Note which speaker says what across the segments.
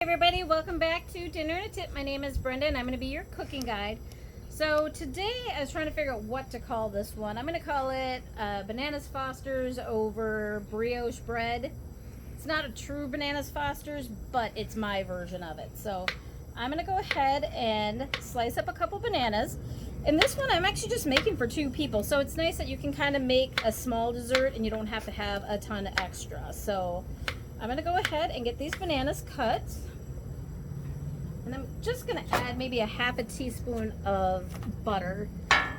Speaker 1: Everybody, welcome back to Dinner and a Tip. My name is Brenda and I'm going to be your cooking guide. So today I was trying to figure out what to call this one. I'm going to call it Bananas Foster's over Brioche Bread. It's not a true Bananas Foster's, but it's my version of it. So I'm going to go ahead and slice up a couple bananas. And this one I'm actually just making for 2 people. So it's nice that you can kind of make a small dessert and you don't have to have a ton extra. So I'm going to go ahead and get these bananas cut. And I'm just going to add maybe a half a teaspoon of butter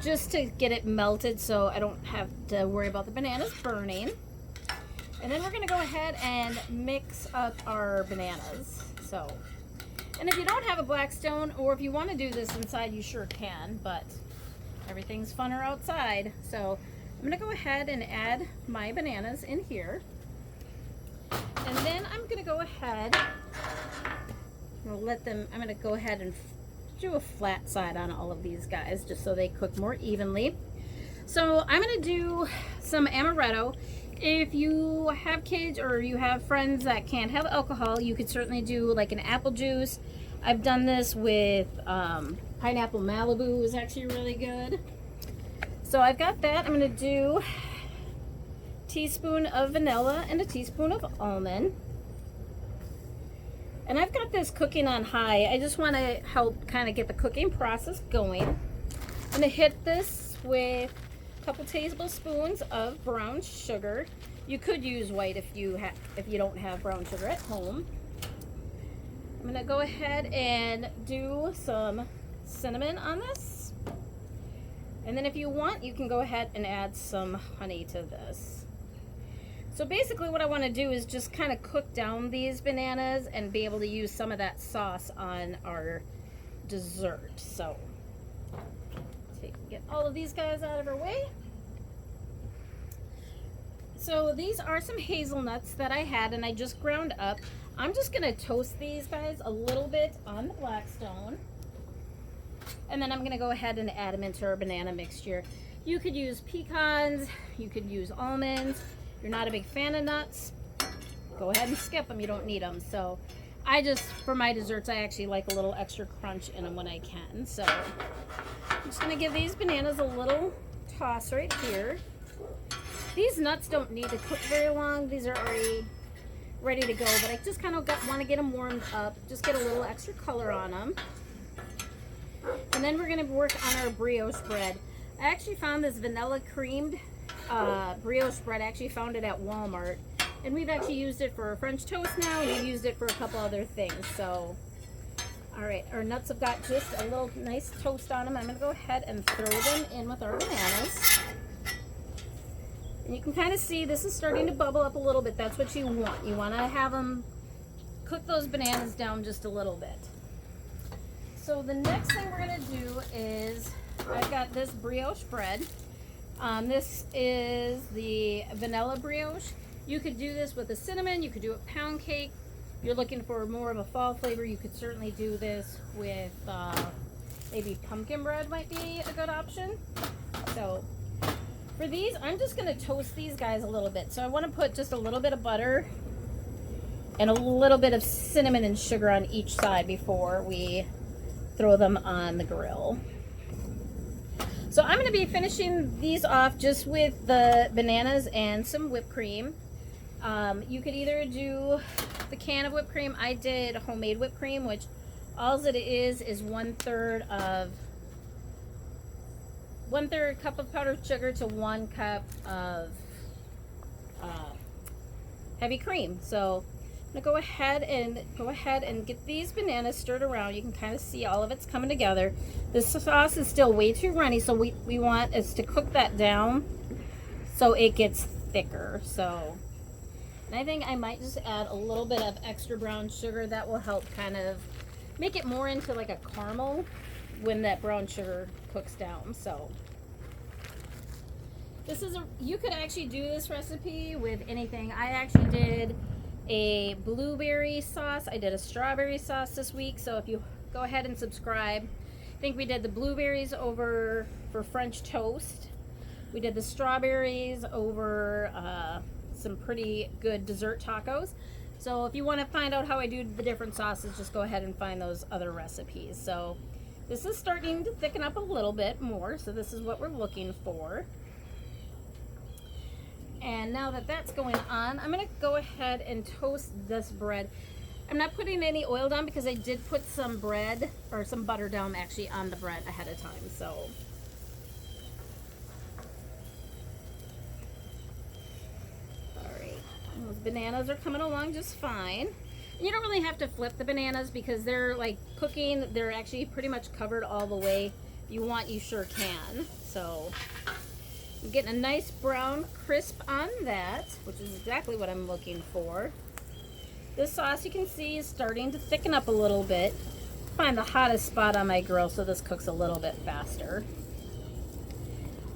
Speaker 1: just to get it melted so I don't have to worry about the bananas burning. And then we're going to go ahead and mix up our bananas. And if you don't have a Blackstone, or if you want to do this inside, you sure can, but everything's funner outside. So I'm going to go ahead and add my bananas in here. And then I'm going to go ahead, I'm going to go ahead and do a flat side on all of these guys just so they cook more evenly. So I'm going to do some Amaretto. If you have kids or you have friends that can't have alcohol, you could certainly do like an apple juice. I've done this with pineapple Malibu, is actually really good. So I've got that. I'm going to do a teaspoon of vanilla and a teaspoon of almond. And I've got this cooking on high. I just want to help kind of get the cooking process going. I'm going to hit this with a couple tablespoons of brown sugar. You could use white if you don't have brown sugar at home. I'm going to go ahead and do some cinnamon on this. And then if you want, you can go ahead and add some honey to this. So basically what I want to do is just kind of cook down these bananas and be able to use some of that sauce on our dessert. So get all of these guys out of our way. So these are some hazelnuts that I had and I just ground up. I'm just going to toast these guys a little bit on the Blackstone. And then I'm going to go ahead and add them into our banana mixture. You could use pecans, you could use almonds. If you're not a big fan of nuts, go ahead and skip them. You don't need them. So for my desserts, I actually like a little extra crunch in them when I can. So I'm just going to give these bananas a little toss right here. These nuts don't need to cook very long. These are already ready to go, but I just kind of want to get them warmed up, just get a little extra color on them. And then we're going to work on our brioche bread. I actually found this vanilla creamed brioche bread. I actually found it at Walmart, and we've actually used it for French toast now, and we've used it for a couple other things. So all right, our nuts have got just a little nice toast on them. I'm going to go ahead and throw them in with our bananas. And you can kind of see this is starting to bubble up a little bit. That's what you want. You want to have them cook those bananas down just a little bit. So the next thing we're going to do is I've got this brioche bread. This is the Vanilla Brioche. You could do this with a cinnamon. You could do a pound cake. If you're looking for more of a fall flavor, you could certainly do this with maybe pumpkin bread might be a good option. So for these, I'm just going to toast these guys a little bit. So I want to put just a little bit of butter and a little bit of cinnamon and sugar on each side before we throw them on the grill. So I'm going to be finishing these off just with the bananas and some whipped cream. You could either do the can of whipped cream. I did homemade whipped cream, which all it is 1/3 cup of powdered sugar to 1 cup of heavy cream. So I'm gonna go ahead and get these bananas stirred around. You can kind of see all of it's coming together. This sauce is still way too runny, so we want is to cook that down so it gets thicker. So, and I think I might just add a little bit of extra brown sugar. That will help kind of make it more into like a caramel when that brown sugar cooks down. So you could actually do this recipe with anything. I actually did a blueberry sauce. I did a strawberry sauce this week. So if you go ahead and subscribe, I think we did the blueberries over for French toast. We did the strawberries over some pretty good dessert tacos. So if you want to find out how I do the different sauces, just go ahead and find those other recipes. So this is starting to thicken up a little bit more, so this is what we're looking for. And now that that's going on, I'm going to go ahead and toast this bread. I'm not putting any oil down because I did put some bread, or some butter down actually on the bread ahead of time. So those bananas are coming along just fine. And you don't really have to flip the bananas because they're like cooking. They're actually pretty much covered all the way. If you want, you sure can. So I'm getting a nice brown crisp on that, which is exactly what I'm looking for. This sauce, you can see, is starting to thicken up a little bit. Find the hottest spot on my grill so this cooks a little bit faster.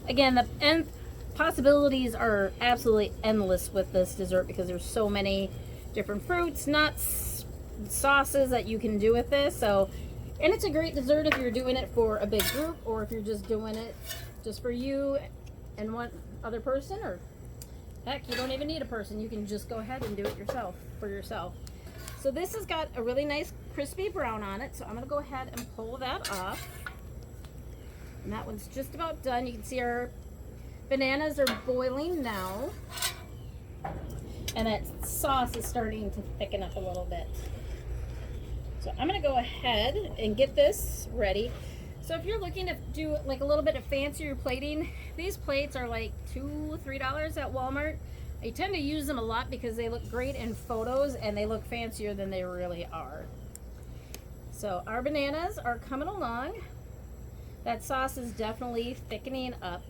Speaker 1: Again, the end possibilities are absolutely endless with this dessert because there's so many different fruits, nuts, sauces that you can do with this. So, and it's a great dessert if you're doing it for a big group, or if you're just doing it just for you and one other person, or heck, you don't even need a person. You can just go ahead and do it yourself, for yourself. So this has got a really nice crispy brown on it, so I'm going to go ahead and pull that off. And that one's just about done. You can see our bananas are boiling now, and that sauce is starting to thicken up a little bit. So I'm going to go ahead and get this ready. So if you're looking to do like a little bit of fancier plating, these plates are like $2-3 at Walmart. I tend to use them a lot because they look great in photos and they look fancier than they really are. So our bananas are coming along. That sauce is definitely thickening up.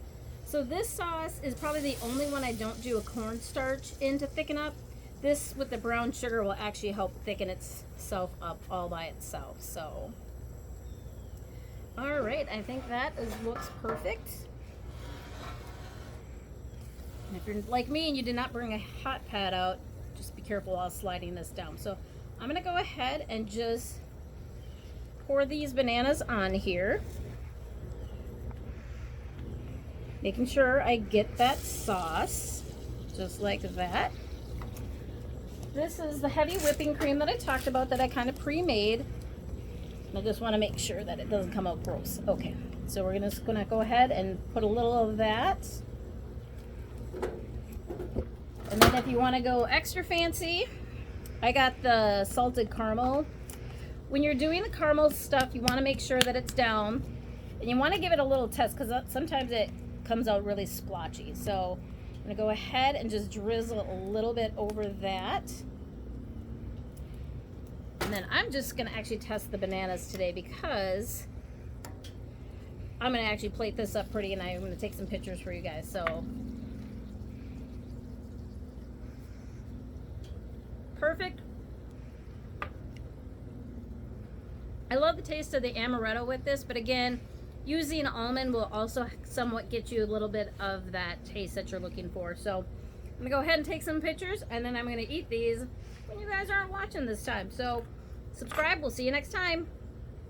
Speaker 1: So this sauce is probably the only one I don't do a cornstarch in to thicken up. This with the brown sugar will actually help thicken itself up all by itself. So, all right, I think that looks perfect. And if you're like me and you did not bring a hot pad out, just be careful while sliding this down. So I'm gonna go ahead and just pour these bananas on here, making sure I get that sauce just like that. This is the heavy whipping cream that I talked about that I kind of pre-made. I just want to make sure that it doesn't come out gross. Okay, so we're just gonna go ahead and put a little of that. And then if you want to go extra fancy, I got the salted caramel. When you're doing the caramel stuff, you want to make sure that it's down, and you want to give it a little test because sometimes it comes out really splotchy. So I'm gonna go ahead and just drizzle a little bit over that. And then I'm just gonna actually test the bananas today because I'm gonna actually plate this up pretty, and I'm gonna take some pictures for you guys. So perfect. I love the taste of the amaretto with this, but again, using almond will also somewhat get you a little bit of that taste that you're looking for. So I'm gonna go ahead and take some pictures, and then I'm gonna eat these when you guys aren't watching this time. So subscribe, we'll see you next time.